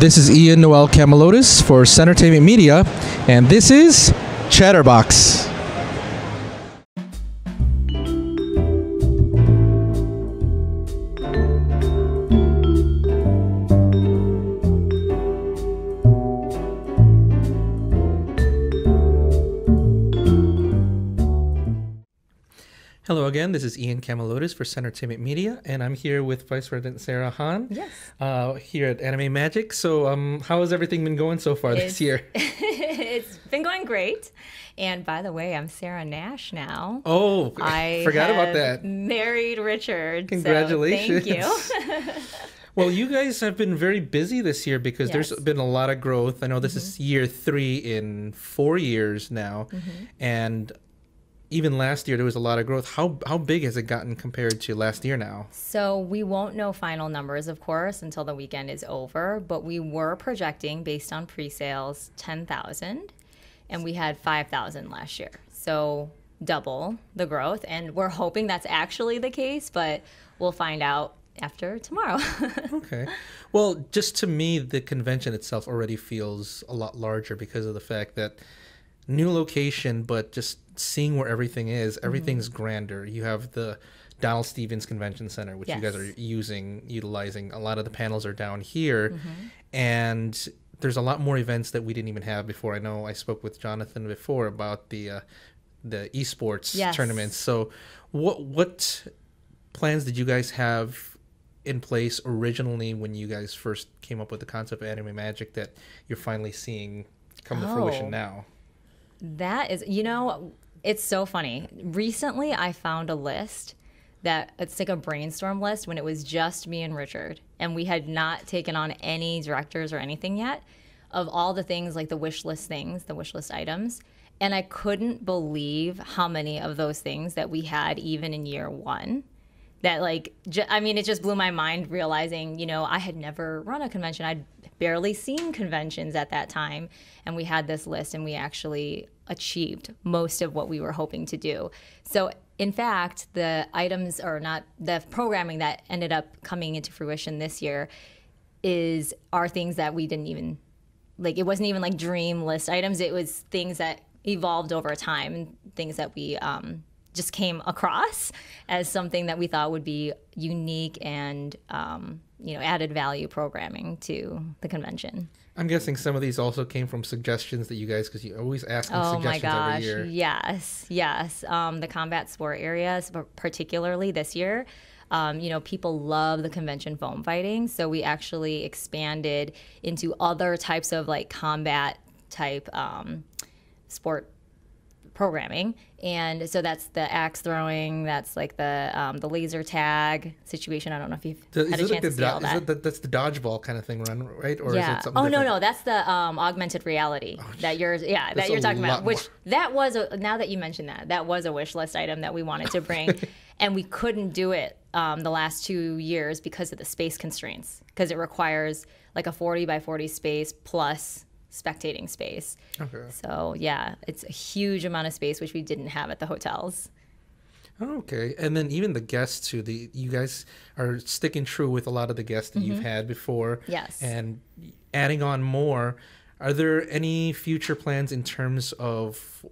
This is Ian Noel Camilotes for CEntertainment Media, and this is ChatterBox. Hello again, this is Ian Camilotes for CEntertainment Media, and I'm here with Vice President Sarah Han. Yes. Here at Anime Magic. So how has everything been going so far this year? It's been going great. And by the way, I'm Sarah Nash now. Oh, I forgot about that. Married Richard. Congratulations. So thank you. Well, you guys have been very busy this year because Yes. there's been a lot of growth. I know this is year 3 in 4 years now, and even last year there was a lot of growth. How big has it gotten compared to last year now? So we won't know final numbers, of course, until the weekend is over, but we were projecting, based on pre-sales, 10,000, and we had 5,000 last year. So double the growth, and we're hoping that's actually the case, but we'll find out after tomorrow. Okay. Well, just to me, the convention itself already feels a lot larger because of the fact that new location, but just seeing where everything is, everything's grander. You have the Donald Stevens Convention Center, which you guys are utilizing. A lot of the panels are down here, and there's a lot more events that we didn't even have before. I know I spoke with Jonathan before about the esports tournaments. So what plans did you guys have in place originally when you guys first came up with the concept of Anime Magic that you're finally seeing come to fruition now? That is, it's so funny. Recently, I found a list that it's like a brainstorm list when it was just me and Richard, and we had not taken on any directors or anything yet, of all the things, like the wish list things, the wish list items. And I couldn't believe how many of those things that we had even in year 1. That it just blew my mind realizing, I had never run a convention. I'd barely seen conventions at that time. And we had this list, and we actually achieved most of what we were hoping to do. So in fact, the items, or not, the programming that ended up coming into fruition this year are things that we didn't even, it wasn't even like dream list items. It was things that evolved over time, things that we just came across as something that we thought would be unique and added value programming to the convention. I'm guessing some of these also came from suggestions that you guys, because you always ask them suggestions every year. Yes. The combat sport areas, particularly this year, people love the convention foam fighting, so we actually expanded into other types of combat type sport programming. And so that's the axe throwing, that's the laser tag situation. I don't know if you've had a chance to see all that. That's the dodgeball kind of thing, right? Or is it something different? No, that's the augmented reality that you're talking about. Which that was now that you mentioned that was a wish list item that we wanted to bring, and we couldn't do it the last 2 years because of the space constraints. Because it requires a 40 by 40 space plus spectating space. Okay. So yeah, it's a huge amount of space which we didn't have at the hotels. Okay. And then even the guests too, you guys are sticking true with a lot of the guests that you've had before. Yes. And adding on more. Are there any future plans in terms of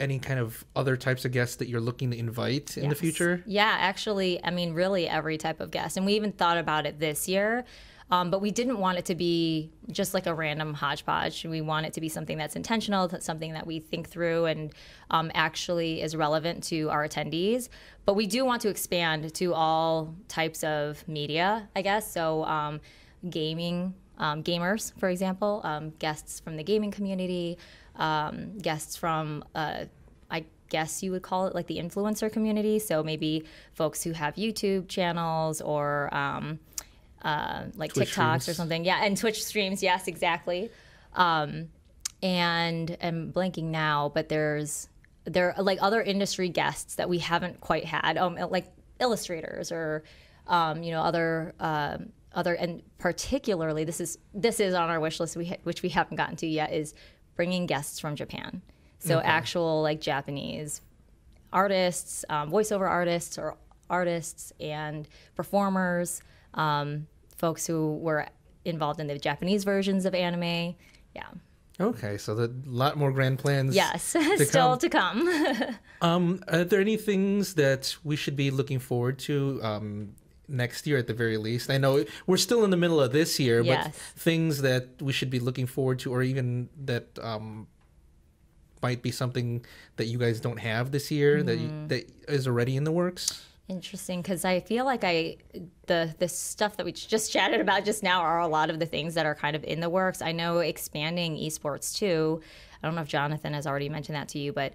any kind of other types of guests that you're looking to invite in the future? Yeah, actually, really every type of guest. And we even thought about it this year. But we didn't want it to be just like a random hodgepodge. We want it to be something that's intentional, something that we think through and actually is relevant to our attendees. But we do want to expand to all types of media, I guess. So gaming, gamers, for example, guests from the gaming community, guests from I guess you would call it the influencer community. So maybe folks who have YouTube channels or Twitch TikToks streams or something. Yeah, and Twitch streams. Yes, exactly. And I'm blanking now, but there are other industry guests that we haven't quite had, like illustrators or other, and particularly this is on our wish list which we haven't gotten to yet, is bringing guests from Japan. So actual Japanese artists, voiceover artists or artists and performers. Folks who were involved in the Japanese versions of anime. Yeah. Okay, so a lot more grand plans. Yes, still to come. Are there any things that we should be looking forward to next year at the very least? I know we're still in the middle of this year, Yes. but things that we should be looking forward to, or even that might be something that you guys don't have this year that is already in the works? Interesting, because I feel like the stuff that we just chatted about just now are a lot of the things that are kind of in the works. I know expanding esports too. I don't know if Jonathan has already mentioned that to you, but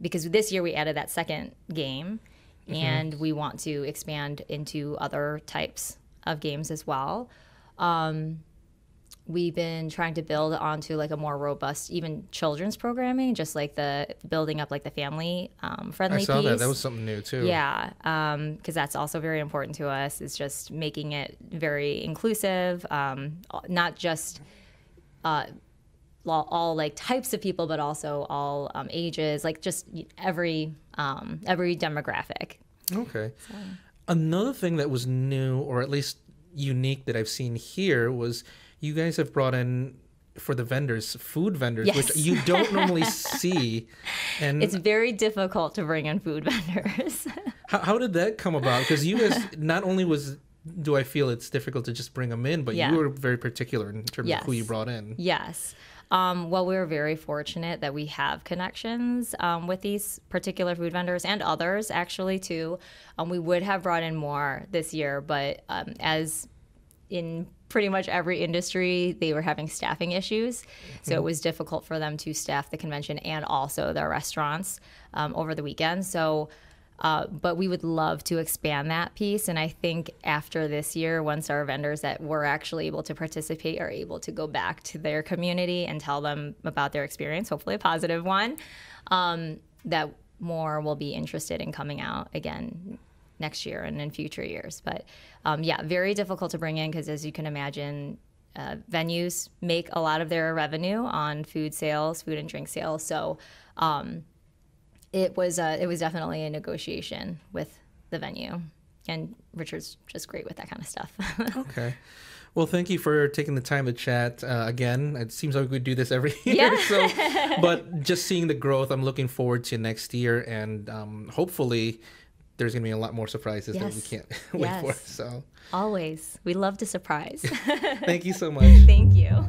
because this year we added that second game, and we want to expand into other types of games as well. We've been trying to build onto like a more robust, even children's programming, just like the building up like the family friendly piece. I saw that. That was something new too. Yeah, because that's also very important to us. Is just making it very inclusive, not just all like types of people, but also all ages, like just every demographic. Okay. So. Another thing that was new, or at least unique, that I've seen here was you guys have brought in, for the vendors, food vendors, yes. which you don't normally see. And it's very difficult to bring in food vendors. How did that come about? Because you guys, not only do I feel it's difficult to just bring them in, but you were very particular in terms of who you brought in. Yes. Well, we're very fortunate that we have connections with these particular food vendors and others actually too. We would have brought in more this year, but as in pretty much every industry, they were having staffing issues. So it was difficult for them to staff the convention and also their restaurants over the weekend. So, but we would love to expand that piece. And I think after this year, once our vendors that were actually able to participate are able to go back to their community and tell them about their experience, hopefully a positive one, that more will be interested in coming out again next year and in future years. But yeah, very difficult to bring in because, as you can imagine, venues make a lot of their revenue on food sales, food and drink sales. So it was definitely a negotiation with the venue, and Richard's just great with that kind of stuff. Okay. Well, thank you for taking the time to chat again. It seems like we do this every year. Yeah. So, but just seeing the growth, I'm looking forward to next year, and hopefully there's going to be a lot more surprises that we can't wait for. So always. We love to surprise. Thank you so much. Thank you.